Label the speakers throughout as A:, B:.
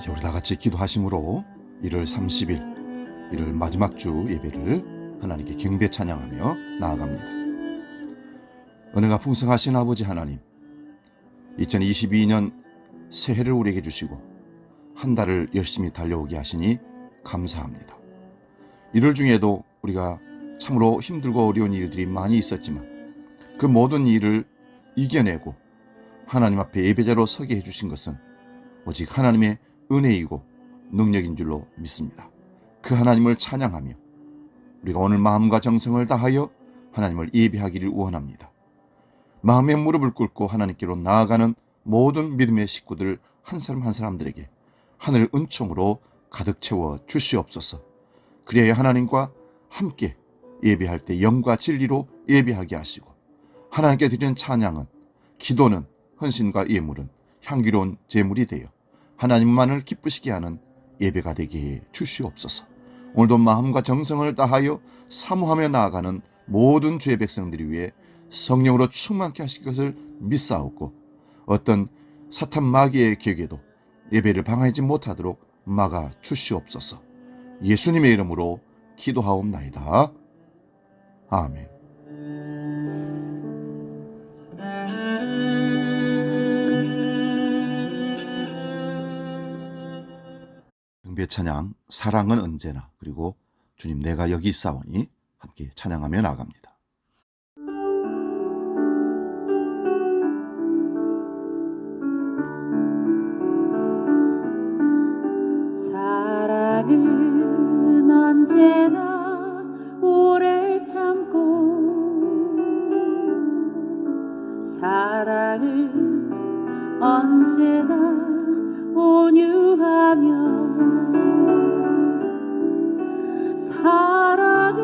A: 이제 우리 다 같이 기도하심으로 1월 30일 1월 마지막 주 예배를 하나님께 경배 찬양하며 나아갑니다. 은혜가 풍성하신 아버지 하나님, 2022년 새해를 우리에게 주시고 한 달을 열심히 달려오게 하시니 감사합니다. 1월 중에도 우리가 참으로 힘들고 어려운 일들이 많이 있었지만 그 모든 일을 이겨내고 하나님 앞에 예배자로 서게 해주신 것은 오직 하나님의 은혜이고 능력인 줄로 믿습니다. 그 하나님을 찬양하며 우리가 오늘 마음과 정성을 다하여 하나님을 예배하기를 원합니다. 마음의 무릎을 꿇고 하나님께로 나아가는 모든 믿음의 식구들 한 사람 한 사람들에게 하늘 은총으로 가득 채워 주시옵소서. 그리하여 하나님과 함께 예배할 때 영과 진리로 예배하게 하시고 하나님께 드리는 찬양은, 기도는, 헌신과 예물은 향기로운 제물이 되어 하나님만을 기쁘시게 하는 예배가 되게 해 주시옵소서. 오늘도 마음과 정성을 다하여 사모하며 나아가는 모든 주의 백성들이 위해 성령으로 충만케 하실 것을 믿사옵고 어떤 사탄 마귀의 계획에도 예배를 방해하지 못하도록 막아 주시옵소서. 예수님의 이름으로 기도하옵나이다. 아멘. 경배 찬양 사랑은 언제나, 그리고 주님 내가 여기 있사오니 함께 찬양하며 나아갑니다.
B: 사랑은 언제나 오래 참고 사랑은 언제나 온유하며 사랑은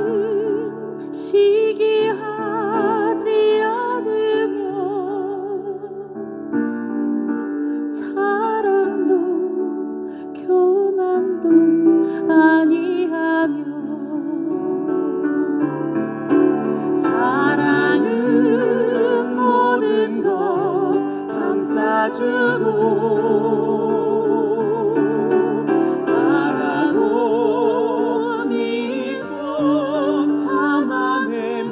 B: 시기하지 않으며 사랑도 교만도 아니하며 사랑은 모든 것 감싸주고 바라고 믿고 참아내며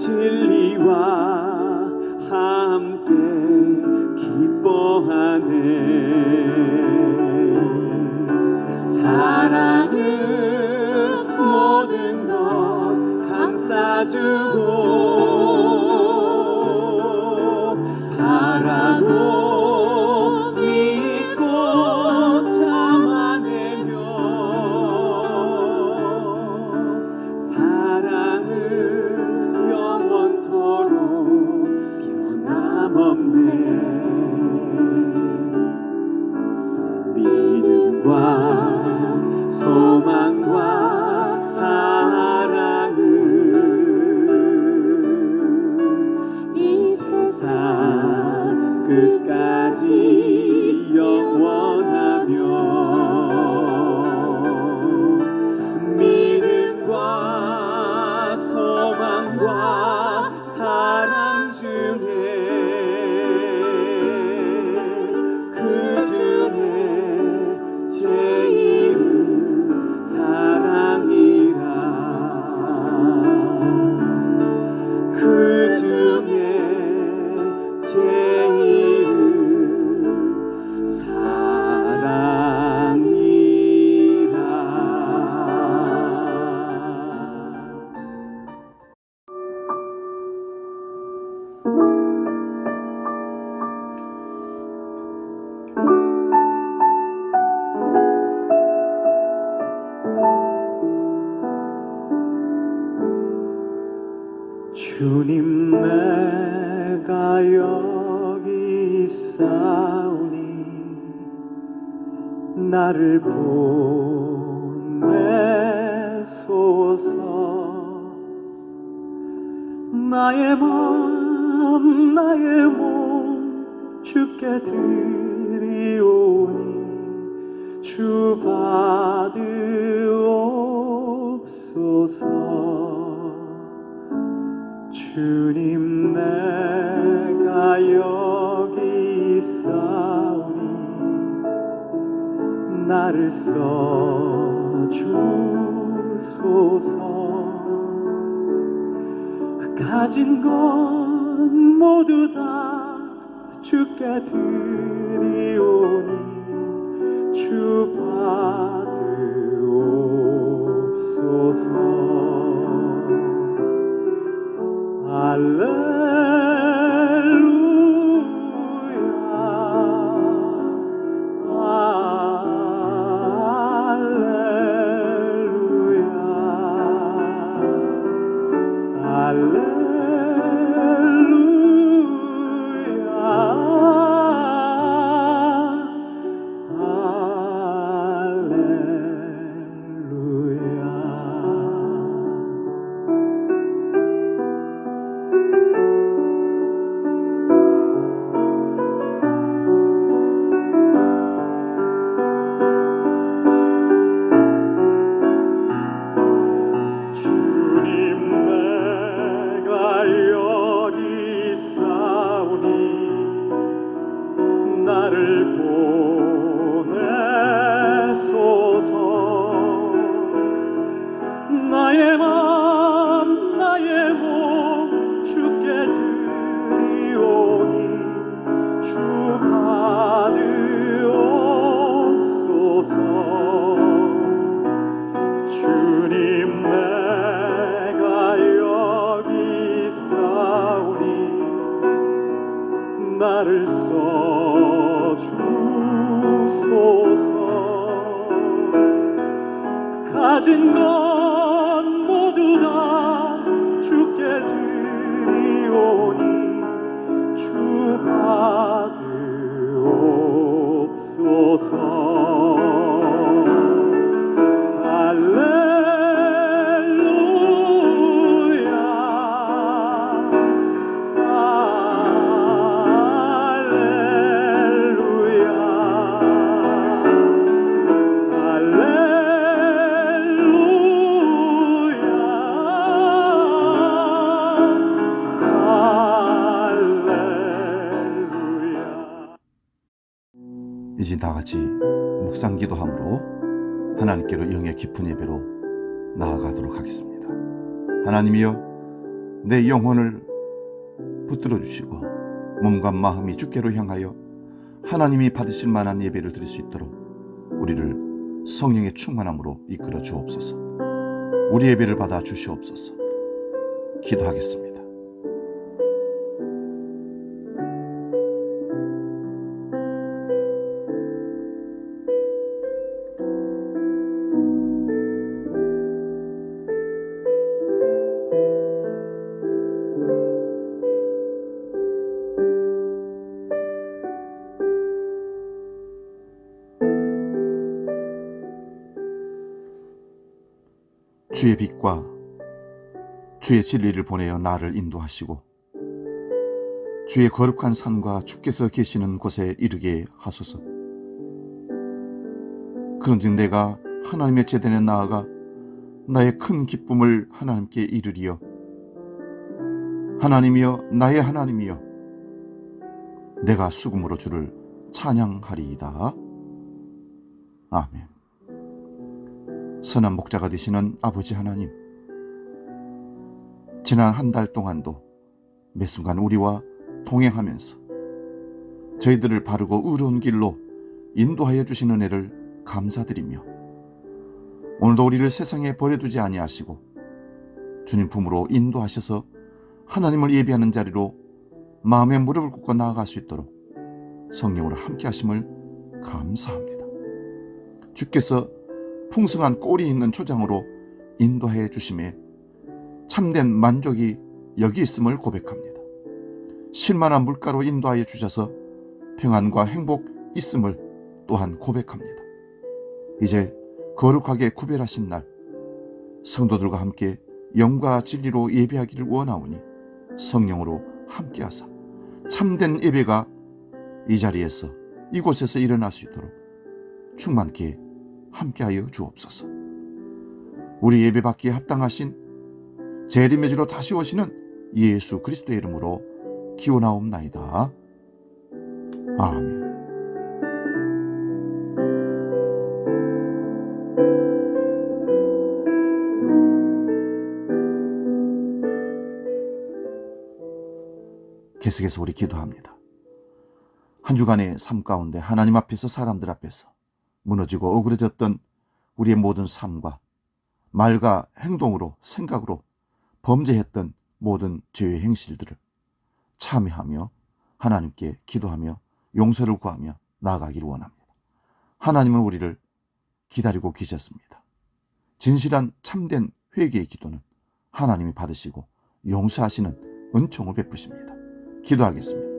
C: 진리와 함께 기뻐하네. 사랑은 모든 것 감싸주고 바라고 믿고 참아내며 사랑은 영원토록 변함없네. 믿음과 소망과 사랑은 이 세상 끝까지 영원하며 믿음과 소망과 사랑 중에 그 중에 제일은 사랑이라. 그 중에 제일은 사랑이라. 주님 내가 여기 있사오니 나를 보내소서. 나의 맘 나의 몸 주께 드리오니 주 받으옵소서. 주님 내가 여기 있사오니 나를 써주소서. 가진 것 모두 다 주께 드리오니 주 받으옵소서. 나를 보내소서. 나의 맘 나의 몸 주께 드리오니 주 받으옵소서. 주님 내가 여기 있사오니 나를 써주소서. 가진 것 모두 다 주께 드리오니 주 받으옵소서.
A: 이제 다 같이 묵상 기도함으로 하나님께로 영의 깊은 예배로 나아가도록 하겠습니다. 하나님이여, 내 영혼을 붙들어 주시고 몸과 마음이 주께로 향하여 하나님이 받으실 만한 예배를 드릴 수 있도록 우리를 성령의 충만함으로 이끌어 주옵소서. 우리 예배를 받아 주시옵소서. 기도하겠습니다. 주의 빛과 주의 진리를 보내어 나를 인도하시고 주의 거룩한 산과 주께서 계시는 곳에 이르게 하소서. 그런즉 내가 하나님의 제단에 나아가 나의 큰 기쁨을 하나님께 이르리어. 하나님이여, 나의 하나님이여, 내가 수금으로 주를 찬양하리이다. 아멘. 선한 목자가 되시는 아버지 하나님, 지난 한 달 동안도 매 순간 우리와 동행하면서 저희들을 바르고 의로운 길로 인도하여 주신 은혜를 감사드리며, 오늘도 우리를 세상에 버려두지 아니하시고 주님 품으로 인도하셔서 하나님을 예배하는 자리로 마음의 무릎을 꿇고 나아갈 수 있도록 성령으로 함께 하심을 감사합니다. 주께서 풍성한 꼴이 있는 초장으로 인도해 주심에 참된 만족이 여기 있음을 고백합니다. 실만한 물가로 인도하여 주셔서 평안과 행복 있음을 또한 고백합니다. 이제 거룩하게 구별하신 날, 성도들과 함께 영과 진리로 예배하기를 원하오니 성령으로 함께하사 참된 예배가 이 자리에서, 이곳에서 일어날 수 있도록 충만케 함께하여 주옵소서. 우리 예배받기에 합당하신 재림의 주로 다시 오시는 예수 그리스도의 이름으로 기원하옵나이다. 아멘. 계속해서 우리 기도합니다. 한 주간의 삶 가운데 하나님 앞에서, 사람들 앞에서 무너지고 어그러졌던 우리의 모든 삶과 말과 행동으로, 생각으로 범죄했던 모든 죄의 행실들을 참회하며 하나님께 기도하며 용서를 구하며 나아가기를 원합니다. 하나님은 우리를 기다리고 계셨습니다. 진실한 참된 회개의 기도는 하나님이 받으시고 용서하시는 은총을 베푸십니다. 기도하겠습니다.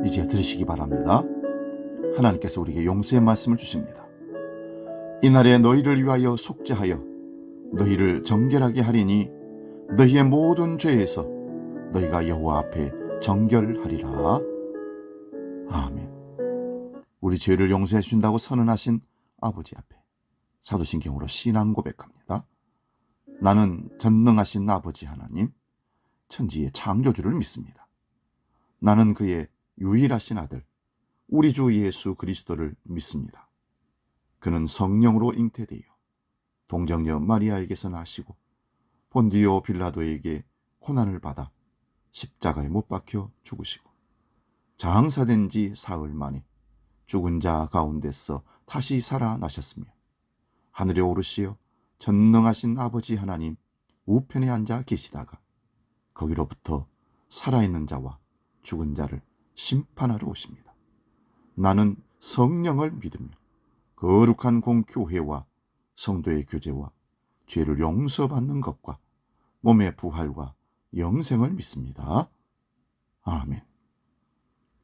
A: 이제 들으시기 바랍니다. 하나님께서 우리에게 용서의 말씀을 주십니다. 이날에 너희를 위하여 속죄하여 너희를 정결하게 하리니 너희의 모든 죄에서 너희가 여호와 앞에 정결하리라. 아멘. 우리 죄를 용서해 주신다고 선언하신 아버지 앞에 사도신경으로 신앙 고백합니다. 나는 전능하신 아버지 하나님, 천지의 창조주를 믿습니다. 나는 그의 유일하신 아들, 우리 주 예수 그리스도를 믿습니다. 그는 성령으로 잉태되어 동정녀 마리아에게서 나시고 본디오 빌라도에게 고난을 받아 십자가에 못 박혀 죽으시고 장사된 지 사흘 만에 죽은 자 가운데서 다시 살아나셨으며 하늘에 오르시어 전능하신 아버지 하나님 우편에 앉아 계시다가 거기로부터 살아있는 자와 죽은 자를 심판하러 오십니다. 나는 성령을 믿으며 거룩한 공교회와 성도의 교제와 죄를 용서받는 것과 몸의 부활과 영생을 믿습니다. 아멘.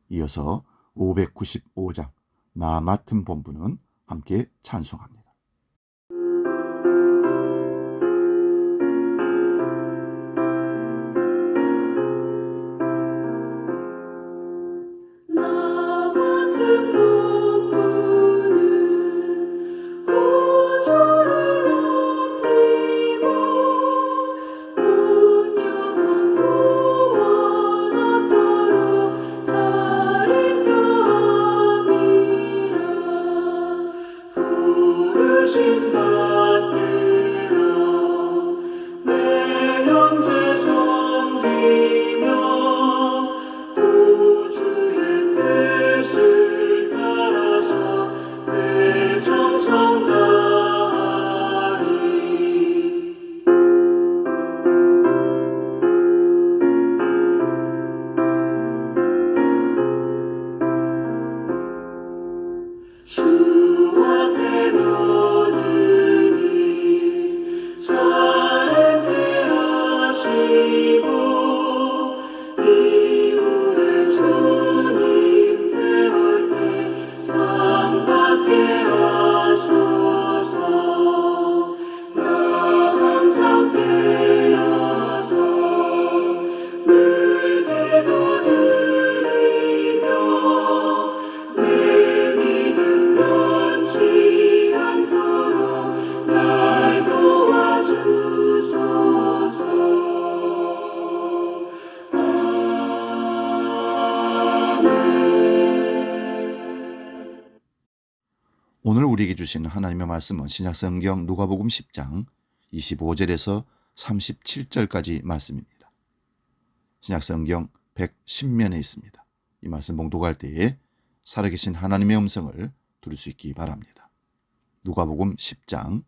A: 이어서 595장 나 맡은 본부는 함께 찬송합니다.
B: 나 맡은 본분은 구주를 높이고 운명한 구원 얻도록 살인감이라 부르신 받들어 내 형제 섬기며 구주의 뜻을 따라서 내 정성 다하리. 주 앞에 모든 일 사랑케 하시고 이후에 주님 배울 때 상 받게 하소서. 나 항상 깨어서 늘 기도드리며 내 믿음 변치 않도록 날 도와주소서.
A: 오늘 우리에게 주신 하나님의 말씀은 신약성경 누가복음 10장 25절에서 37절까지 말씀입니다. 신약성경 110면에 있습니다. 이 말씀 봉독할 때에 살아계신 하나님의 음성을 들을 수 있기 바랍니다. 누가복음 10장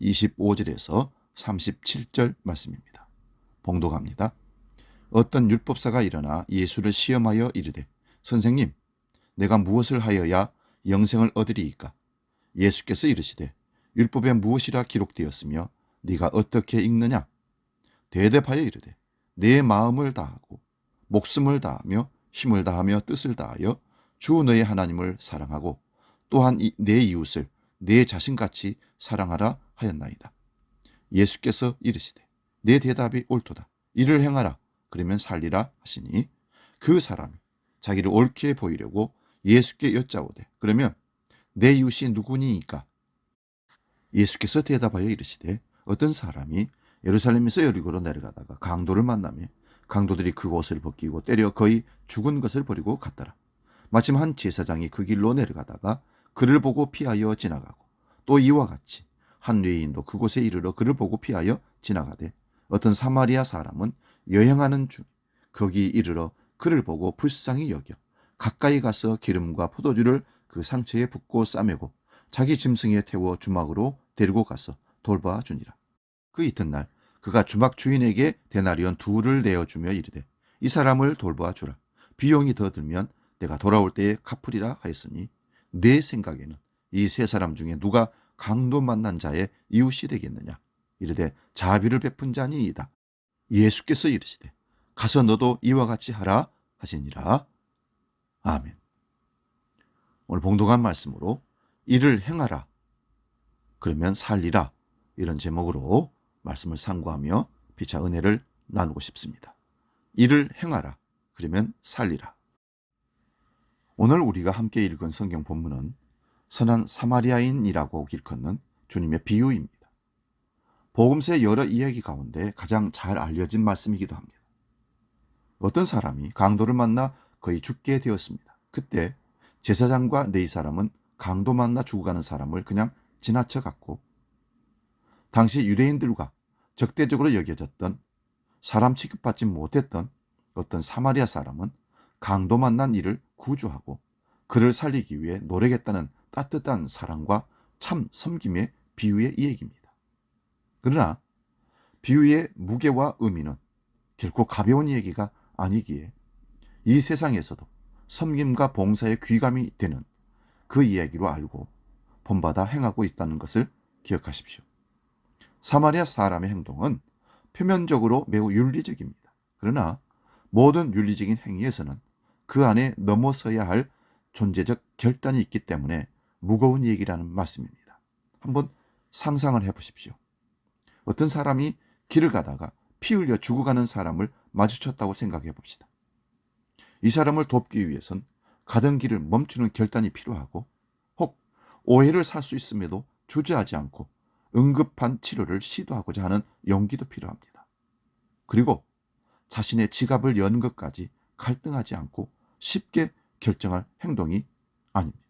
A: 25절에서 37절 말씀입니다. 봉독합니다. 어떤 율법사가 일어나 예수를 시험하여 이르되 선생님, 내가 무엇을 하여야 영생을 얻으리이까? 예수께서 이르시되 율법에 무엇이라 기록되었으며 네가 어떻게 읽느냐? 대답하여 이르되 내 마음을 다하고 목숨을 다하며 힘을 다하며 뜻을 다하여 주 너의 하나님을 사랑하고 또한 내 이웃을 내 자신같이 사랑하라 하였나이다. 예수께서 이르시되 내 대답이 옳도다. 이를 행하라. 그러면 살리라 하시니 그 사람이 자기를 옳게 보이려고 예수께 여짜오되 그러면 내 이웃이 누구니이까? 예수께서 대답하여 이르시되 어떤 사람이 예루살렘에서 여리고로 내려가다가 강도를 만나며 강도들이 그 옷을 벗기고 때려 거의 죽은 것을 버리고 갔더라. 마침 한 제사장이 그 길로 내려가다가 그를 보고 피하여 지나가고 또 이와 같이 한 외인도 그곳에 이르러 그를 보고 피하여 지나가되 어떤 사마리아 사람은 여행하는 중 거기 이르러 그를 보고 불쌍히 여겨 가까이 가서 기름과 포도주를 그 상처에 붓고 싸매고 자기 짐승에 태워 주막으로 데리고 가서 돌봐 주니라. 그 이튿날 그가 주막 주인에게 데나리온 2를 내어주며 이르되 이 사람을 돌봐 주라. 비용이 더 들면 내가 돌아올 때에 갚으리라 하였으니 내 생각에는 이 세 사람 중에 누가 강도 만난 자의 이웃이 되겠느냐? 이르되 자비를 베푼 자니이다. 예수께서 이르시되 가서 너도 이와 같이 하라 하시니라. 아멘. 오늘 봉독한 말씀으로 이를 행하라 그러면 살리라 이런 제목으로 말씀을 상고하며 피차 은혜를 나누고 싶습니다. 이를 행하라 그러면 살리라. 오늘 우리가 함께 읽은 성경 본문은 선한 사마리아인이라고 일컫는 주님의 비유입니다. 복음서의 여러 이야기 가운데 가장 잘 알려진 말씀이기도 합니다. 어떤 사람이 강도를 만나 거의 죽게 되었습니다. 그때 제사장과 네 사람은 강도 만나 죽어가는 사람을 그냥 지나쳐갔고 당시 유대인들과 적대적으로 여겨졌던 사람 취급받지 못했던 어떤 사마리아 사람은 강도 만난 이를 구주하고 그를 살리기 위해 노력했다는 따뜻한 사랑과 참 섬김의 비유의 이야기입니다. 그러나 비유의 무게와 의미는 결코 가벼운 얘기가 아니기에 이 세상에서도 섬김과 봉사에 귀감이 되는 그 이야기로 알고 본받아 행하고 있다는 것을 기억하십시오. 사마리아 사람의 행동은 표면적으로 매우 윤리적입니다. 그러나 모든 윤리적인 행위에서는 그 안에 넘어서야 할 존재적 결단이 있기 때문에 무거운 얘기라는 말씀입니다. 한번 상상을 해보십시오. 어떤 사람이 길을 가다가 피 흘려 죽어가는 사람을 마주쳤다고 생각해 봅시다. 이 사람을 돕기 위해선 가던 길을 멈추는 결단이 필요하고, 혹 오해를 살 수 있음에도 주저하지 않고 응급한 치료를 시도하고자 하는 용기도 필요합니다. 그리고 자신의 지갑을 여는 것까지 갈등하지 않고 쉽게 결정할 행동이 아닙니다.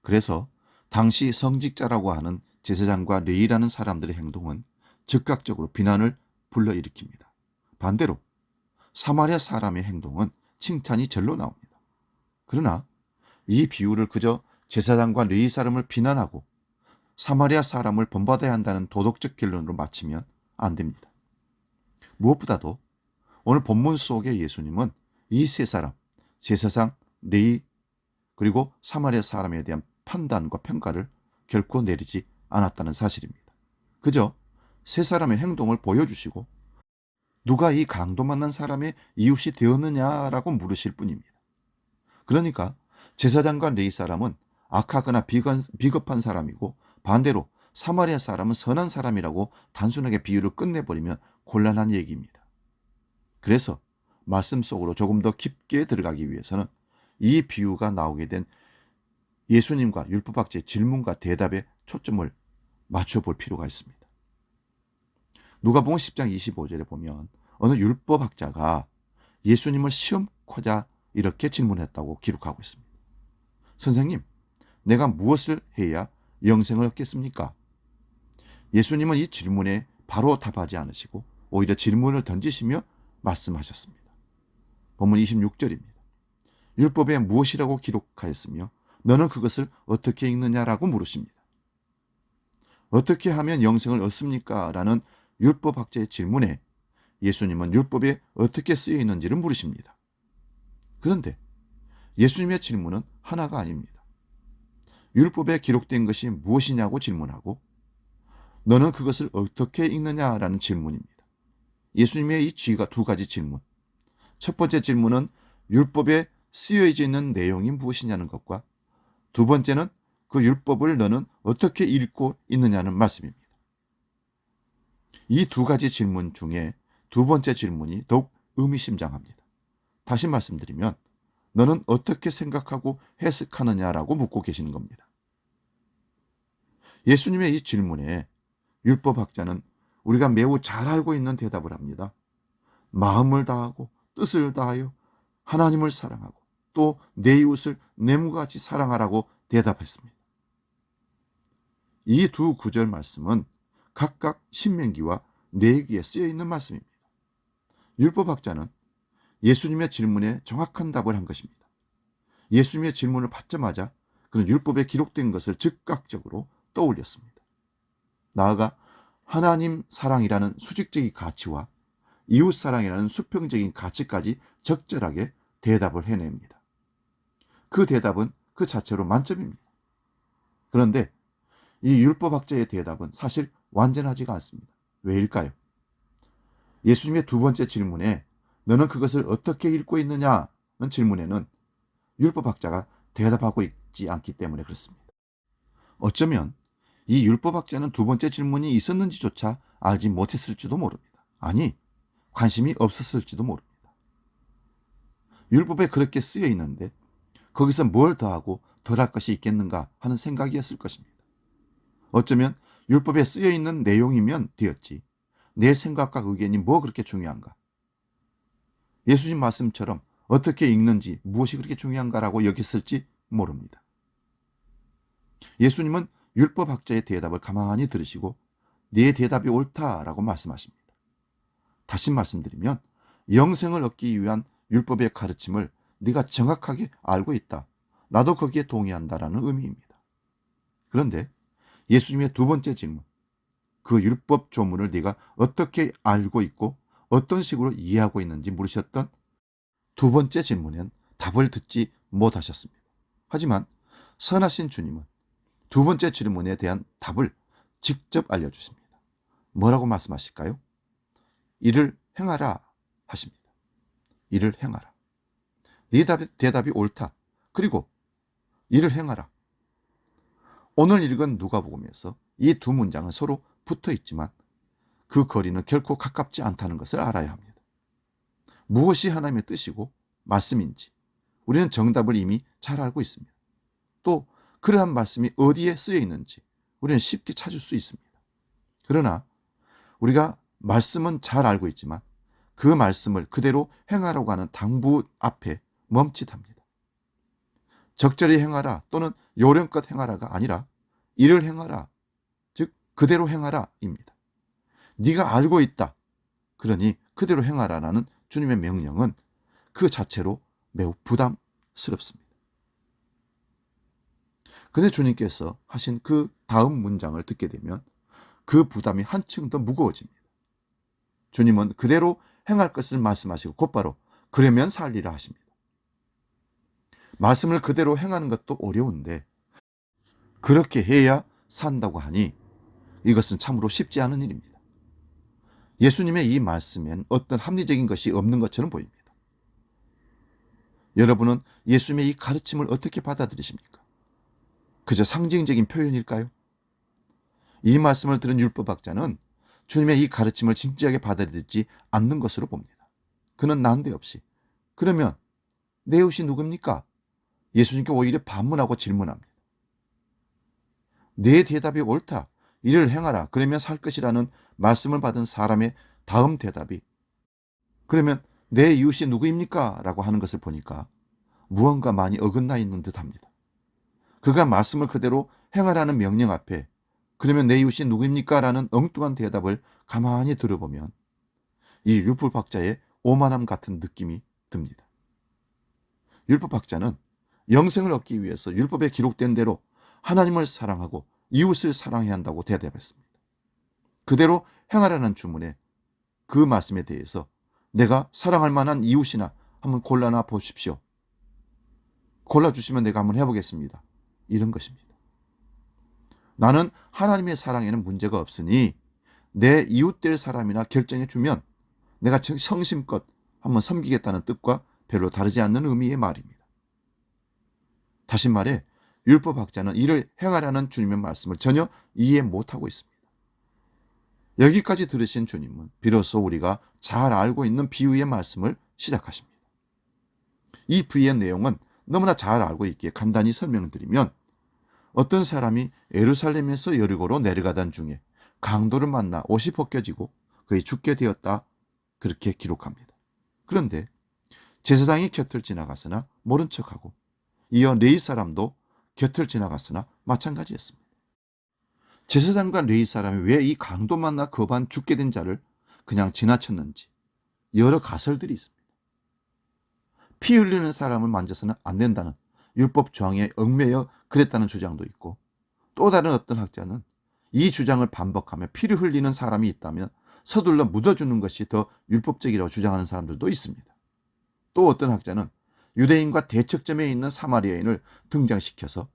A: 그래서 당시 성직자라고 하는 제사장과 레위라는 사람들의 행동은 즉각적으로 비난을 불러일으킵니다. 반대로 사마리아 사람의 행동은 칭찬이 절로 나옵니다. 그러나 이 비유를 그저 제사장과 레위 사람을 비난하고 사마리아 사람을 본받아야 한다는 도덕적 결론으로 마치면 안 됩니다. 무엇보다도 오늘 본문 속의 예수님은 이 세 사람, 제사장, 레위, 그리고 사마리아 사람에 대한 판단과 평가를 결코 내리지 않았다는 사실입니다. 그저 세 사람의 행동을 보여주시고 누가 이 강도 만난 사람의 이웃이 되었느냐라고 물으실 뿐입니다. 그러니까 제사장과 레위 사람은 악하거나 비겁한 사람이고, 반대로 사마리아 사람은 선한 사람이라고 단순하게 비유를 끝내버리면 곤란한 얘기입니다. 그래서 말씀 속으로 조금 더 깊게 들어가기 위해서는 이 비유가 나오게 된 예수님과 율법학자의 질문과 대답에 초점을 맞춰볼 필요가 있습니다. 누가복음 10장 25절에 보면 어느 율법학자가 예수님을 시험코자 이렇게 질문했다고 기록하고 있습니다. 선생님, 내가 무엇을 해야 영생을 얻겠습니까? 예수님은 이 질문에 바로 답하지 않으시고 오히려 질문을 던지시며 말씀하셨습니다. 본문 26절입니다. 율법에 무엇이라고 기록하였으며 너는 그것을 어떻게 읽느냐라고 물으십니다. 어떻게 하면 영생을 얻습니까? 라는 율법학자의 질문에 예수님은 율법에 어떻게 쓰여 있는지를 물으십니다. 그런데 예수님의 질문은 하나가 아닙니다. 율법에 기록된 것이 무엇이냐고 질문하고 너는 그것을 어떻게 읽느냐라는 질문입니다. 예수님의 이 두 가지 질문. 첫 번째 질문은 율법에 쓰여져 있는 내용이 무엇이냐는 것과, 두 번째는 그 율법을 너는 어떻게 읽고 있느냐는 말씀입니다. 이 두 가지 질문 중에 두 번째 질문이 더욱 의미심장합니다. 다시 말씀드리면 너는 어떻게 생각하고 해석하느냐라고 묻고 계시는 겁니다. 예수님의 이 질문에 율법학자는 우리가 매우 잘 알고 있는 대답을 합니다. 마음을 다하고 뜻을 다하여 하나님을 사랑하고 또 내 이웃을 내 몸과 같이 사랑하라고 대답했습니다. 이 두 구절 말씀은 각각 신명기와 레위기에 쓰여 있는 말씀입니다. 율법학자는 예수님의 질문에 정확한 답을 한 것입니다. 예수님의 질문을 받자마자 그는 율법에 기록된 것을 즉각적으로 떠올렸습니다. 나아가 하나님 사랑이라는 수직적인 가치와 이웃 사랑이라는 수평적인 가치까지 적절하게 대답을 해냅니다. 그 대답은 그 자체로 만점입니다. 그런데 이 율법학자의 대답은 사실 완전하지가 않습니다. 왜일까요? 예수님의 두 번째 질문에 너는 그것을 어떻게 읽고 있느냐는 질문에는 율법학자가 대답하고 있지 않기 때문에 그렇습니다. 어쩌면 이 율법학자는 두 번째 질문이 있었는지조차 알지 못했을지도 모릅니다. 아니, 관심이 없었을지도 모릅니다. 율법에 그렇게 쓰여 있는데 거기서 뭘 더하고 덜할 것이 있겠는가 하는 생각이었을 것입니다. 어쩌면 율법에 쓰여 있는 내용이면 되었지 내 생각과 의견이 뭐 그렇게 중요한가? 예수님 말씀처럼 어떻게 읽는지 무엇이 그렇게 중요한가라고 여겼을지 모릅니다. 예수님은 율법학자의 대답을 가만히 들으시고 네 대답이 옳다라고 말씀하십니다. 다시 말씀드리면 영생을 얻기 위한 율법의 가르침을 네가 정확하게 알고 있다. 나도 거기에 동의한다라는 의미입니다. 그런데 예수님의 두 번째 질문, 그 율법 조문을 네가 어떻게 알고 있고 어떤 식으로 이해하고 있는지 물으셨던 두 번째 질문엔 답을 듣지 못하셨습니다. 하지만 선하신 주님은 두 번째 질문에 대한 답을 직접 알려주십니다. 뭐라고 말씀하실까요? 이를 행하라 하십니다. 이를 행하라. 네 대답이 옳다. 그리고 이를 행하라. 오늘 읽은 누가복음에서 이 두 문장은 서로 붙어 있지만 그 거리는 결코 가깝지 않다는 것을 알아야 합니다. 무엇이 하나님의 뜻이고 말씀인지 우리는 정답을 이미 잘 알고 있습니다. 또 그러한 말씀이 어디에 쓰여 있는지 우리는 쉽게 찾을 수 있습니다. 그러나 우리가 말씀은 잘 알고 있지만 그 말씀을 그대로 행하라고 하는 당부 앞에 멈칫합니다. 적절히 행하라 또는 요령껏 행하라가 아니라 이를 행하라, 즉 그대로 행하라입니다. 네가 알고 있다. 그러니 그대로 행하라라는 주님의 명령은 그 자체로 매우 부담스럽습니다. 그런데 주님께서 하신 그 다음 문장을 듣게 되면 그 부담이 한층 더 무거워집니다. 주님은 그대로 행할 것을 말씀하시고 곧바로 그러면 살리라 하십니다. 말씀을 그대로 행하는 것도 어려운데 그렇게 해야 산다고 하니 이것은 참으로 쉽지 않은 일입니다. 예수님의 이 말씀엔 어떤 합리적인 것이 없는 것처럼 보입니다. 여러분은 예수님의 이 가르침을 어떻게 받아들이십니까? 그저 상징적인 표현일까요? 이 말씀을 들은 율법학자는 주님의 이 가르침을 진지하게 받아들이지 않는 것으로 봅니다. 그는 난데없이 그러면 내 이웃이 누굽니까? 예수님께 오히려 반문하고 질문합니다. 내 대답이 옳다. 이를 행하라. 그러면 살 것이라는 말씀을 받은 사람의 다음 대답이 그러면 내 이웃이 누구입니까? 라고 하는 것을 보니까 무언가 많이 어긋나 있는 듯합니다. 그가 말씀을 그대로 행하라는 명령 앞에 그러면 내 이웃이 누구입니까? 라는 엉뚱한 대답을 가만히 들어보면 이 율법학자의 오만함 같은 느낌이 듭니다. 율법학자는 영생을 얻기 위해서 율법에 기록된 대로 하나님을 사랑하고 이웃을 사랑해야 한다고 대답했습니다. 그대로 행하라는 주문에 그 말씀에 대해서 내가 사랑할 만한 이웃이나 한번 골라나 보십시오. 골라주시면 내가 한번 해보겠습니다. 이런 것입니다. 나는 하나님의 사랑에는 문제가 없으니 내 이웃 될 사람이나 결정해 주면 내가 성심껏 한번 섬기겠다는 뜻과 별로 다르지 않는 의미의 말입니다. 다시 말해 율법학자는 이를 행하라는 주님의 말씀을 전혀 이해 못하고 있습니다. 여기까지 들으신 주님은 비로소 우리가 잘 알고 있는 비유의 말씀을 시작하십니다. 이 비유의 내용은 너무나 잘 알고 있기에 간단히 설명드리면 어떤 사람이 예루살렘에서 여리고로 내려가던 중에 강도를 만나 옷이 벗겨지고 그의 죽게 되었다 그렇게 기록합니다. 그런데 제사장이 곁을 지나갔으나 모른 척하고 이어 레위 사람도 곁을 지나갔으나 마찬가지였습니다. 제사장과 레위 사람이 왜 이 강도 만나 거반 죽게 된 자를 그냥 지나쳤는지 여러 가설들이 있습니다. 피 흘리는 사람을 만져서는 안 된다는 율법 조항에 얽매여 그랬다는 주장도 있고 또 다른 어떤 학자는 이 주장을 반박하며 피를 흘리는 사람이 있다면 서둘러 묻어주는 것이 더 율법적이라고 주장하는 사람들도 있습니다. 또 어떤 학자는 유대인과 대척점에 있는 사마리아인을 등장시켜서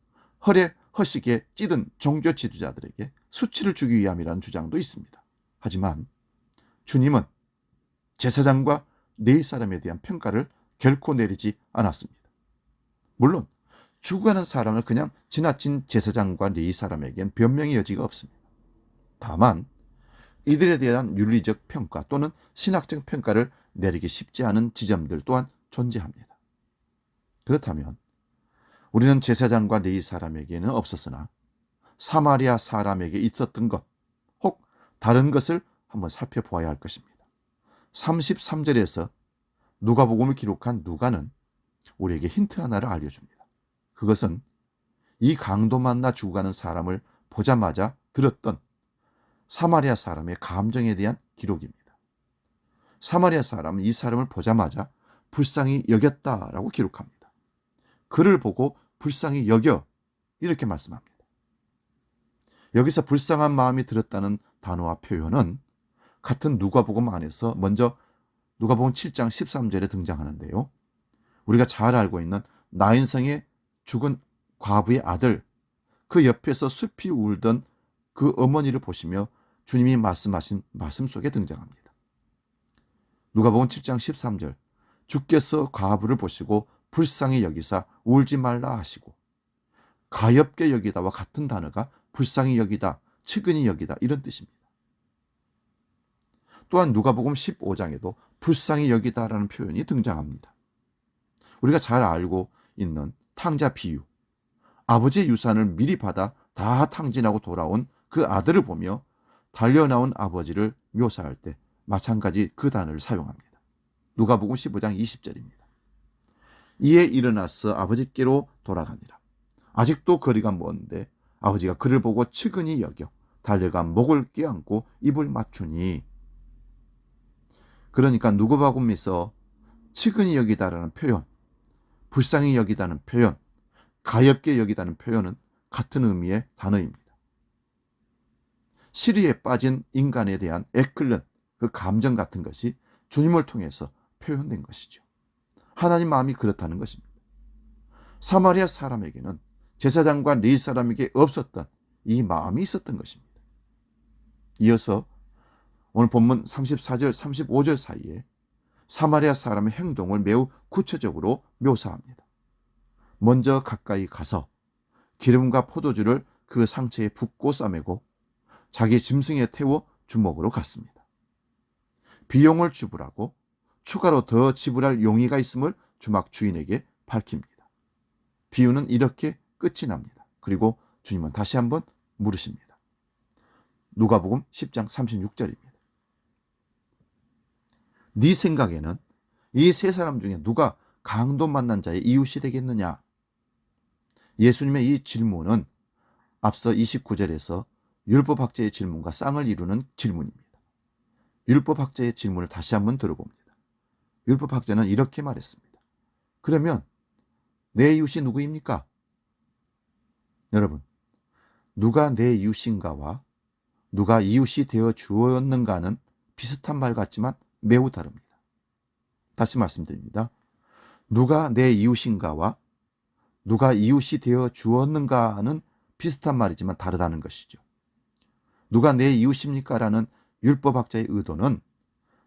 A: 허시게 찌든 종교 지도자들에게 수치를 주기 위함이라는 주장도 있습니다. 하지만 주님은 제사장과 레위 사람에 대한 평가를 결코 내리지 않았습니다. 물론 죽어가는 사람을 그냥 지나친 제사장과 레위 사람에겐 변명의 여지가 없습니다. 다만 이들에 대한 윤리적 평가 또는 신학적 평가를 내리기 쉽지 않은 지점들 또한 존재합니다. 그렇다면 우리는 제사장과 레위 사람에게는 없었으나 사마리아 사람에게 있었던 것, 혹 다른 것을 한번 살펴보아야 할 것입니다. 33절에서 누가복음을 기록한 누가는 우리에게 힌트 하나를 알려줍니다. 그것은 이 강도 만나 죽어가는 사람을 보자마자 들었던 사마리아 사람의 감정에 대한 기록입니다. 사마리아 사람은 이 사람을 보자마자 불쌍히 여겼다라고 기록합니다. 그를 보고 불쌍히 여겨 이렇게 말씀합니다. 여기서 불쌍한 마음이 들었다는 단어와 표현은 같은 누가복음 안에서 먼저 누가복음 7장 13절에 등장하는데요. 우리가 잘 알고 있는 나인성의 죽은 과부의 아들, 그 옆에서 슬피 울던 그 어머니를 보시며 주님이 말씀하신 말씀 속에 등장합니다. 누가복음 7장 13절, 주께서 과부를 보시고 불쌍히 여기사 울지 말라 하시고, 가엾게 여기다와 같은 단어가 불쌍히 여기다, 측은히 여기다 이런 뜻입니다. 또한 누가복음 15장에도 불쌍히 여기다라는 표현이 등장합니다. 우리가 잘 알고 있는 탕자 비유, 아버지의 유산을 미리 받아 다 탕진하고 돌아온 그 아들을 보며 달려나온 아버지를 묘사할 때 마찬가지 그 단어를 사용합니다. 누가복음 15장 20절입니다. 이에 일어나서 아버지께로 돌아가니라. 아직도 거리가 먼데 아버지가 그를 보고 측은히 여겨 달려가 목을 껴안고 입을 맞추니, 그러니까 누가복음에서 측은히 여기다라는 표현, 불쌍히 여기다는 표현, 가엾게 여기다는 표현은 같은 의미의 단어입니다. 시리에 빠진 인간에 대한 애끓는 그 감정 같은 것이 주님을 통해서 표현된 것이죠. 하나님 마음이 그렇다는 것입니다. 사마리아 사람에게는 제사장과 레위 사람에게 없었던 이 마음이 있었던 것입니다. 이어서 오늘 본문 34절 35절 사이에 사마리아 사람의 행동을 매우 구체적으로 묘사합니다. 먼저 가까이 가서 기름과 포도주를 그 상처에 붓고 싸매고 자기 짐승에 태워 주먹으로 갔습니다. 비용을 지불하고 추가로 더 지불할 용의가 있음을 주막 주인에게 밝힙니다. 비유는 이렇게 끝이 납니다. 그리고 주님은 다시 한번 물으십니다. 누가복음 10장 36절입니다. 네 생각에는 이 세 사람 중에 누가 강도 만난 자의 이웃이 되겠느냐? 예수님의 이 질문은 앞서 29절에서 율법학자의 질문과 쌍을 이루는 질문입니다. 율법학자의 질문을 다시 한번 들어봅니다. 율법학자는 이렇게 말했습니다. 그러면 내 이웃이 누구입니까? 여러분, 누가 내 이웃인가와 누가 이웃이 되어 주었는가는 비슷한 말 같지만 매우 다릅니다. 다시 말씀드립니다. 누가 내 이웃인가와 누가 이웃이 되어 주었는가는 비슷한 말이지만 다르다는 것이죠. 누가 내 이웃입니까? 라는 율법학자의 의도는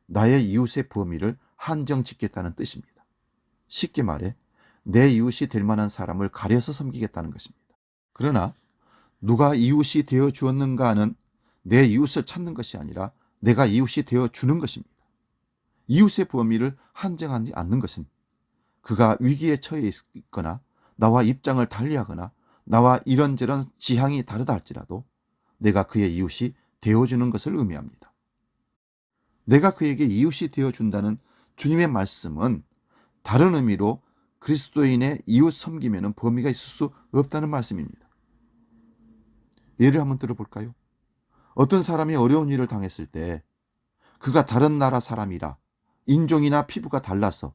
A: 나의 이웃의 범위를 한정짓겠다는 뜻입니다. 쉽게 말해 내 이웃이 될 만한 사람을 가려서 섬기겠다는 것입니다. 그러나 누가 이웃이 되어 주었는가는 내 이웃을 찾는 것이 아니라 내가 이웃이 되어 주는 것입니다. 이웃의 범위를 한정하지 않는 것은 그가 위기에 처해 있거나 나와 입장을 달리하거나 나와 이런저런 지향이 다르다 할지라도 내가 그의 이웃이 되어주는 것을 의미합니다. 내가 그에게 이웃이 되어준다는 주님의 말씀은 다른 의미로 그리스도인의 이웃 섬김에는 범위가 있을 수 없다는 말씀입니다. 예를 한번 들어볼까요? 어떤 사람이 어려운 일을 당했을 때 그가 다른 나라 사람이라 인종이나 피부가 달라서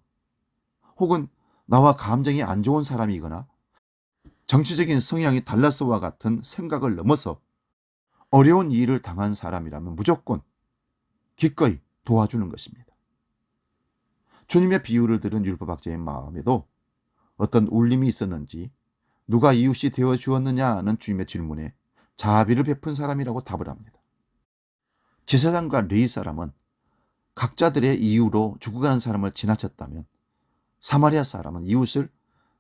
A: 혹은 나와 감정이 안 좋은 사람이거나 정치적인 성향이 달라서와 같은 생각을 넘어서 어려운 일을 당한 사람이라면 무조건 기꺼이 도와주는 것입니다. 주님의 비유를 들은 율법학자의 마음에도 어떤 울림이 있었는지 누가 이웃이 되어 주었느냐는 주님의 질문에 자비를 베푼 사람이라고 답을 합니다. 제사장과 레위 사람은 각자들의 이유로 죽어가는 사람을 지나쳤다면 사마리아 사람은 이웃을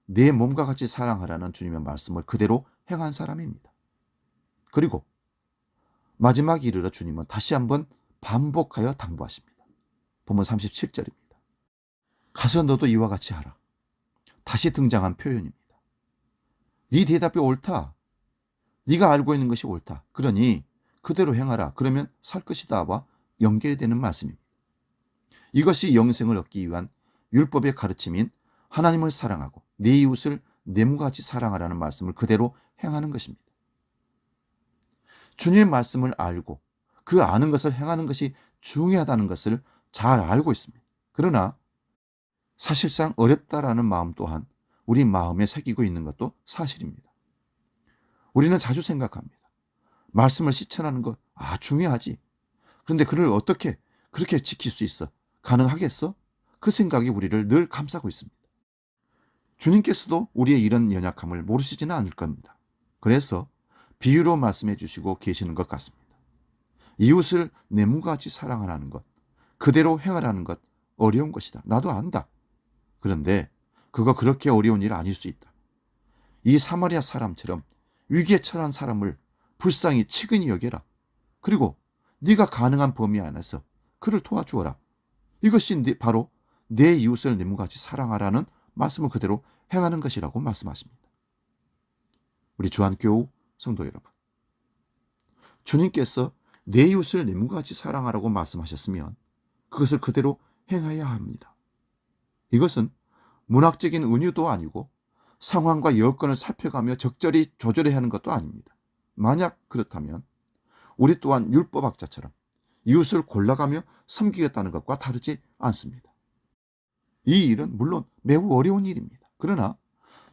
A: 내 몸과 같이 사랑하라는 주님의 말씀을 그대로 행한 사람입니다. 그리고 마지막 이르러 주님은 다시 한번 반복하여 당부하십니다. 본문 37절입니다. 가서 너도 이와 같이 하라. 다시 등장한 표현입니다. 네 대답이 옳다. 네가 알고 있는 것이 옳다. 그러니 그대로 행하라. 그러면 살 것이다와 연결되는 말씀입니다. 이것이 영생을 얻기 위한 율법의 가르침인 하나님을 사랑하고 네 이웃을 내 몸과 같이 사랑하라는 말씀을 그대로 행하는 것입니다. 주님의 말씀을 알고 그 아는 것을 행하는 것이 중요하다는 것을 잘 알고 있습니다. 그러나 사실상 어렵다라는 마음 또한 우리 마음에 새기고 있는 것도 사실입니다. 우리는 자주 생각합니다. 말씀을 실천하는 것, 중요하지. 그런데 그를 어떻게 그렇게 지킬 수 있어? 가능하겠어? 그 생각이 우리를 늘 감싸고 있습니다. 주님께서도 우리의 이런 연약함을 모르시지는 않을 겁니다. 그래서 비유로 말씀해 주시고 계시는 것 같습니다. 이웃을 내 몸과 같이 사랑하라는 것, 그대로 행하라는 것 어려운 것이다. 나도 안다. 그런데 그거 그렇게 어려운 일 아닐 수 있다. 이 사마리아 사람처럼 위기에 처한 사람을 불쌍히 치근히 여겨라. 그리고 네가 가능한 범위 안에서 그를 도와주어라. 이것이 바로 내 이웃을 내 몸과 같이 사랑하라는 말씀을 그대로 행하는 것이라고 말씀하십니다. 우리 주안교우 성도 여러분, 주님께서 내 이웃을 내 몸과 같이 사랑하라고 말씀하셨으면 그것을 그대로 행해야 합니다. 이것은 문학적인 은유도 아니고 상황과 여건을 살펴가며 적절히 조절해야 하는 것도 아닙니다. 만약 그렇다면 우리 또한 율법학자처럼 이웃을 골라가며 섬기겠다는 것과 다르지 않습니다. 이 일은 물론 매우 어려운 일입니다. 그러나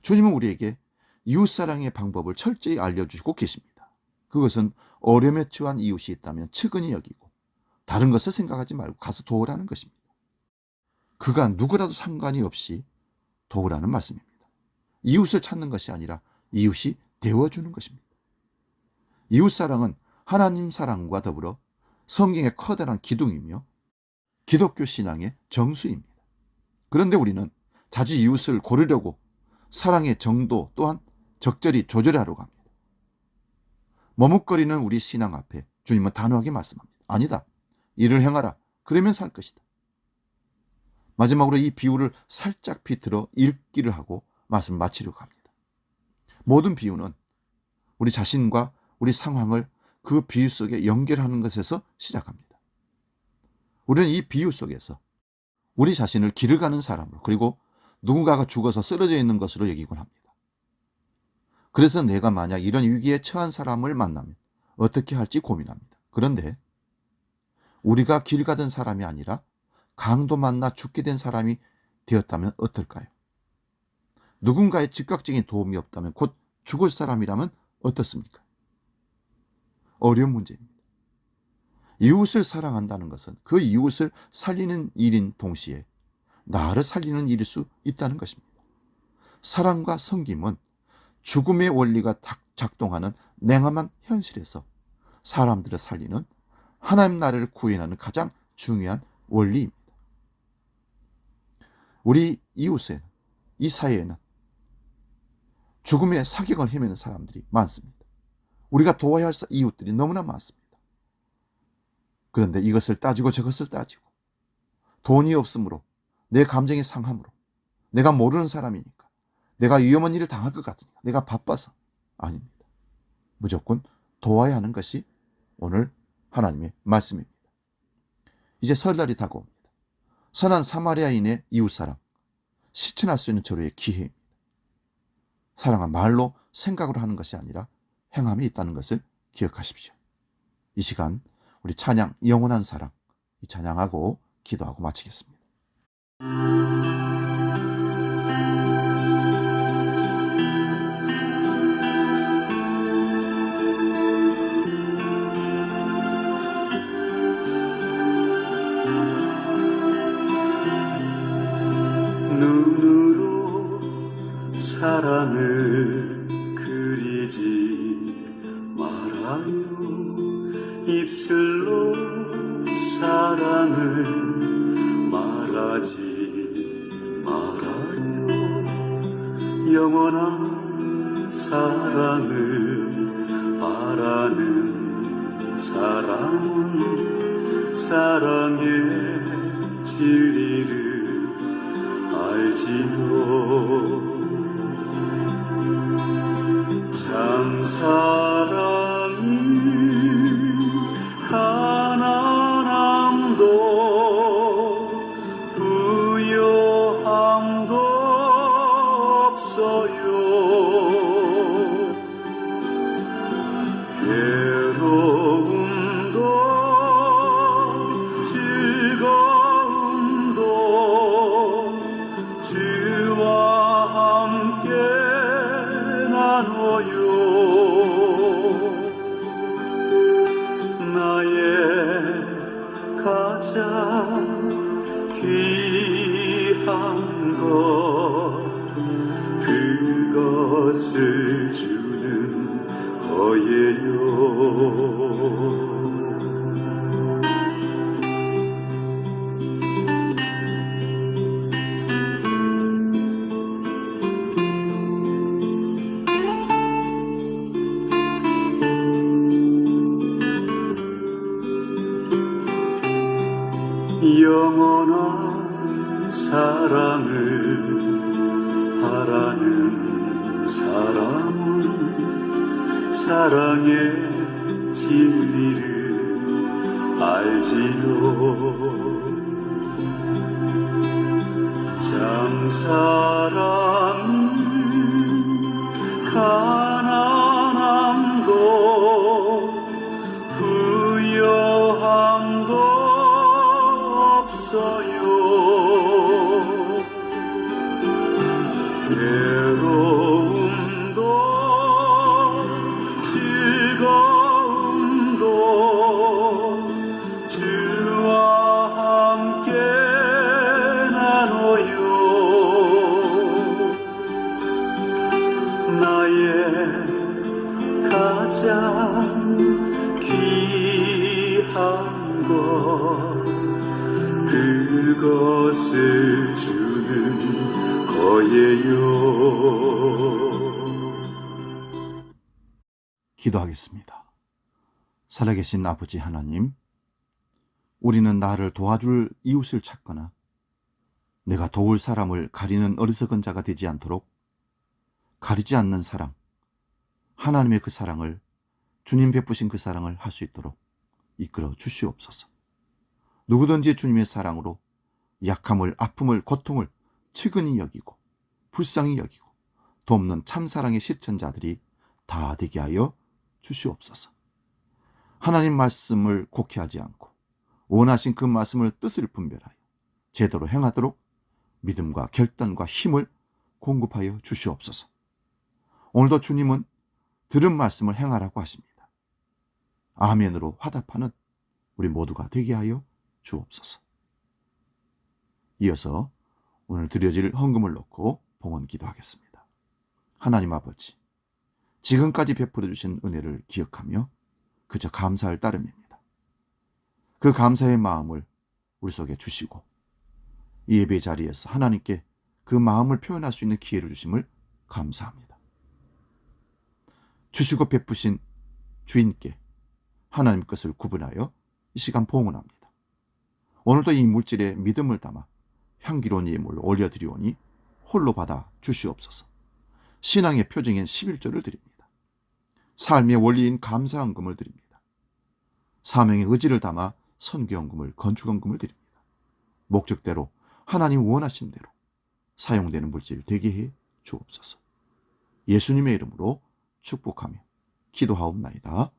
A: 주님은 우리에게 이웃사랑의 방법을 철저히 알려주시고 계십니다. 그것은 어려움에 처한 이웃이 있다면 측은히 여기고 다른 것을 생각하지 말고 가서 도우라는 것입니다. 그가 누구라도 상관이 없이 도우라는 말씀입니다. 이웃을 찾는 것이 아니라 이웃이 되어주는 것입니다. 이웃사랑은 하나님 사랑과 더불어 성경의 커다란 기둥이며 기독교 신앙의 정수입니다. 그런데 우리는 자주 이웃을 고르려고 사랑의 정도 또한 적절히 조절하려고 합니다. 머뭇거리는 우리 신앙 앞에 주님은 단호하게 말씀합니다. 아니다. 이를 행하라. 그러면 살 것이다. 마지막으로 이 비유를 살짝 비틀어 읽기를 하고 말씀을 마치려고 합니다. 모든 비유는 우리 자신과 우리 상황을 그 비유 속에 연결하는 것에서 시작합니다. 우리는 이 비유 속에서 우리 자신을 길을 가는 사람으로, 그리고 누군가가 죽어서 쓰러져 있는 것으로 여기곤 합니다. 그래서 내가 만약 이런 위기에 처한 사람을 만나면 어떻게 할지 고민합니다. 그런데 우리가 길 가던 사람이 아니라 강도 만나 죽게 된 사람이 되었다면 어떨까요? 누군가의 즉각적인 도움이 없다면, 곧 죽을 사람이라면 어떻습니까? 어려운 문제입니다. 이웃을 사랑한다는 것은 그 이웃을 살리는 일인 동시에 나를 살리는 일일 수 있다는 것입니다. 사랑과 섬김은 죽음의 원리가 작동하는 냉엄한 현실에서 사람들을 살리는, 하나님 나라를 구현하는 가장 중요한 원리입니다. 우리 이웃에는, 이 사회에는 죽음의 사격을 헤매는 사람들이 많습니다. 우리가 도와야 할 이웃들이 너무나 많습니다. 그런데 이것을 따지고 저것을 따지고 돈이 없으므로, 내 감정이 상함으로, 내가 모르는 사람이니까, 내가 위험한 일을 당할 것 같으니까, 내가 바빠서, 아닙니다. 무조건 도와야 하는 것이 오늘 하나님의 말씀입니다. 이제 설날이 다가옵니다. 선한 사마리아인의 이웃사랑, 실천할 수 있는 절호의 기회입니다. 사랑은 말로 생각으로 하는 것이 아니라 행함이 있다는 것을 기억하십시오. 이 시간 우리 찬양 영원한 사랑, 이 찬양하고 기도하고 마치겠습니다.
C: 눈으로 사랑을 그리지 말아요. 입술로 사랑을 말하지 말아요. 영원한 사랑을 바라는 사람은 사랑의 진리를 알지요. 참 사랑이 가난함도 부요함도 없어요. 괴로움도 즐거움도 주와 함께 나눠요. 나의 가장 귀한 것 그것을 주는 거예요. 영원한 사랑을 바라는 사람은 사랑의 진리를 알지요. 참 사랑이 가난함도 부여함도 없어요. 괴로움도 즐거움도 주와 함께 나눠요. 나의 가장 귀한 것 그것을 주는 거예요.
A: 기도하겠습니다. 살아계신 아버지 하나님, 우리는 나를 도와줄 이웃을 찾거나 내가 도울 사람을 가리는 어리석은 자가 되지 않도록 가리지 않는 사랑, 하나님의 그 사랑을, 주님 베푸신 그 사랑을 할 수 있도록 이끌어 주시옵소서. 누구든지 주님의 사랑으로 약함을, 아픔을, 고통을 측은히 여기고 불쌍히 여기고 돕는 참사랑의 실천자들이 다 되게 하여 주시옵소서. 하나님 말씀을 곡해하지 않고 원하신 그 말씀을 뜻을 분별하여 제대로 행하도록 믿음과 결단과 힘을 공급하여 주시옵소서. 오늘도 주님은 들은 말씀을 행하라고 하십니다. 아멘으로 화답하는 우리 모두가 되게 하여 주옵소서. 이어서 오늘 드려질 헌금을 놓고 봉헌 기도하겠습니다. 하나님 아버지, 지금까지 베풀어 주신 은혜를 기억하며 그저 감사할 따름입니다. 그 감사의 마음을 우리 속에 주시고 이 예배 자리에서 하나님께 그 마음을 표현할 수 있는 기회를 주심을 감사합니다. 주시고 베푸신 주인께 하나님 것을 구분하여 이 시간 봉헌합니다. 오늘도 이 물질에 믿음을 담아 향기로운 예물을 올려드리오니 홀로 받아 주시옵소서. 신앙의 표징인 11조를 드립니다. 삶의 원리인 감사헌금을 드립니다. 사명의 의지를 담아 선교헌금을, 건축헌금을 드립니다. 목적대로 하나님 원하신 대로 사용되는 물질 되게 해 주옵소서. 예수님의 이름으로 축복하며 기도하옵나이다.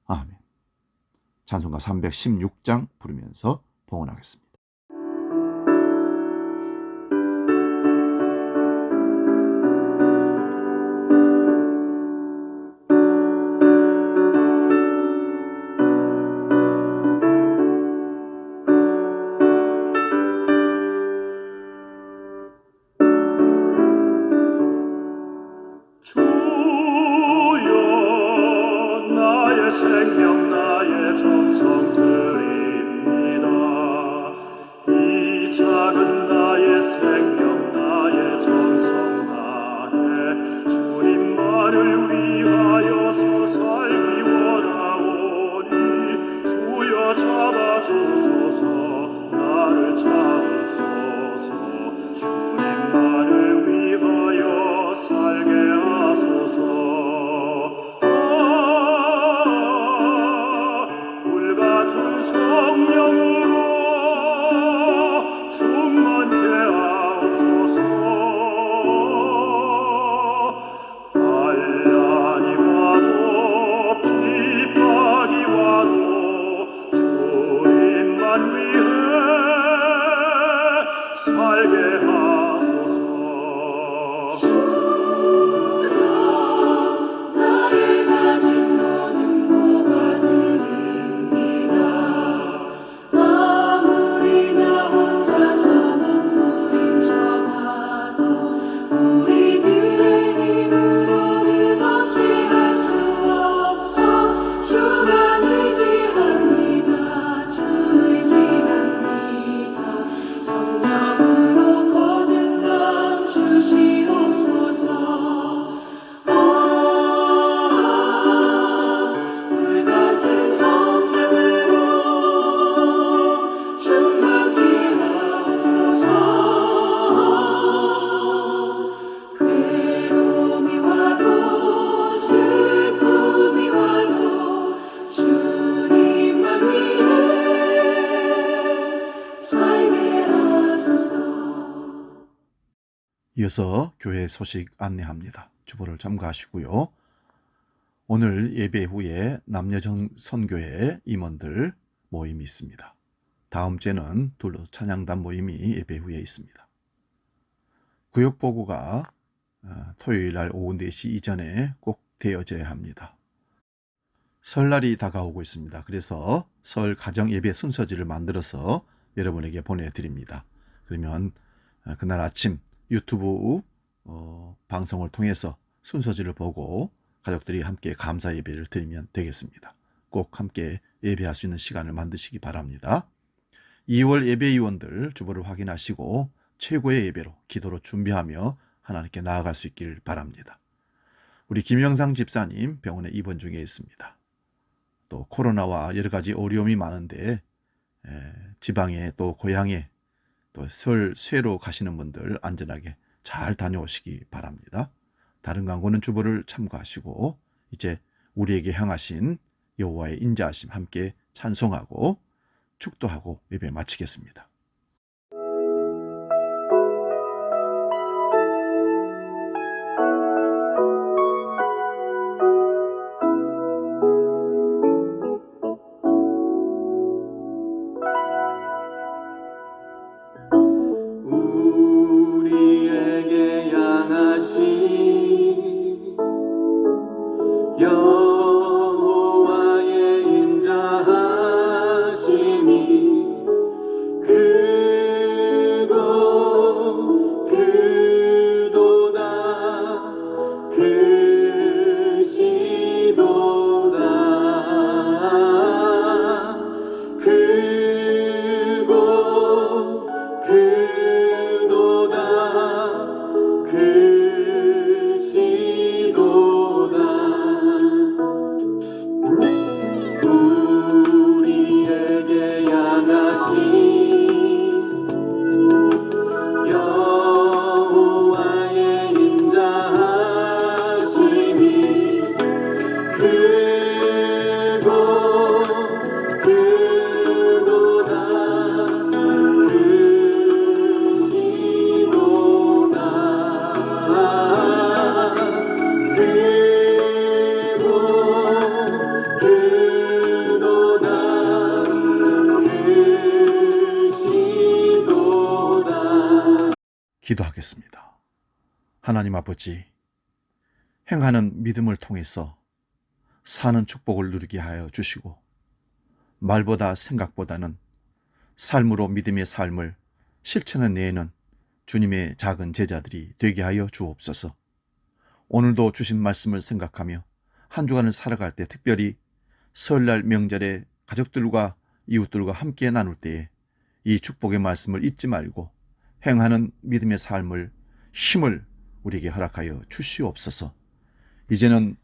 A: 아멘. 찬송가 316장 부르면서 봉헌하겠습니다.
C: 주여 나의 생명 나의 정성 드립니다. 이 작은 나의 생명 나의 정성 다해 주님만을 위하여서 살기 원하오니 주여 잡아주소서 나를 잡으소서 주님만을 위하여 살게 하소서. 불같은 성령으로 충만케 하옵소서. 환난이 와도 핍박이 와도 주님만 위해 살게 하소서.
B: 나의 가진 모든 모아 드립니다. 아무리 나 혼자서 몸부림쳐봐도 우리들의 힘을
A: 이어서 교회 소식 안내합니다. 주보를 참고하시고요. 오늘 예배 후에 남여정 선교회 임원들 모임이 있습니다. 다음 주에는 둘로 찬양단 모임이 예배 후에 있습니다. 구역보고가 토요일 날 오후 4시 이전에 꼭 되어져야 합니다. 설날이 다가오고 있습니다. 그래서 설 가정 예배 순서지를 만들어서 여러분에게 보내드립니다. 그러면 그날 아침 유튜브 방송을 통해서 순서지를 보고 가족들이 함께 감사 예배를 드리면 되겠습니다. 꼭 함께 예배할 수 있는 시간을 만드시기 바랍니다. 2월 예배위원들 주보를 확인하시고 최고의 예배로 기도로 준비하며 하나님께 나아갈 수 있기를 바랍니다. 우리 김영상 집사님 병원에 입원 중에 있습니다. 또 코로나와 여러 가지 어려움이 많은데 지방에 또 고향에 또 설 쇠로 가시는 분들 안전하게 잘 다녀오시기 바랍니다. 다른 광고는 주보를 참고하시고 이제 우리에게 향하신 여호와의 인자하심 함께 찬송하고 축도하고 예배 마치겠습니다.
D: 우리에게 향하신 여호와의 인자하심이 크고 크도다 크시도다 크고 크도다 크시도다 우리에게 향하신 여호와의 인자하심이 크고 크도다 크시도다 크고 크도다 크시도다.
A: 기도하겠습니다. 하나님 아버지, 행하는 믿음을 통해서 사는 축복을 누리게 하여 주시고 말보다 생각보다는 삶으로 믿음의 삶을 실천해내는 주님의 작은 제자들이 되게 하여 주옵소서. 오늘도 주신 말씀을 생각하며 한 주간을 살아갈 때 특별히 설날 명절에 가족들과 이웃들과 함께 나눌 때에 이 축복의 말씀을 잊지 말고 행하는 믿음의 삶을 힘을 우리에게 허락하여 주시옵소서. 이제는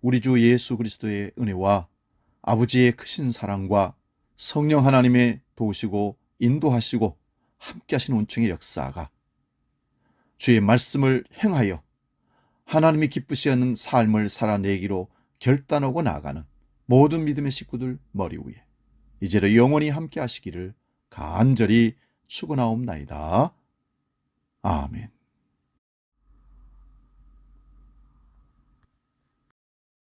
A: 우리 주 예수 그리스도의 은혜와 아버지의 크신 사랑과 성령 하나님의 도우시고 인도하시고 함께 하시는 은총의 역사가 주의 말씀을 행하여 하나님이 기쁘시하는 삶을 살아내기로 결단하고 나아가는 모든 믿음의 식구들 머리 위에 이제로 영원히 함께 하시기를 간절히 축원하옵나이다. 아멘.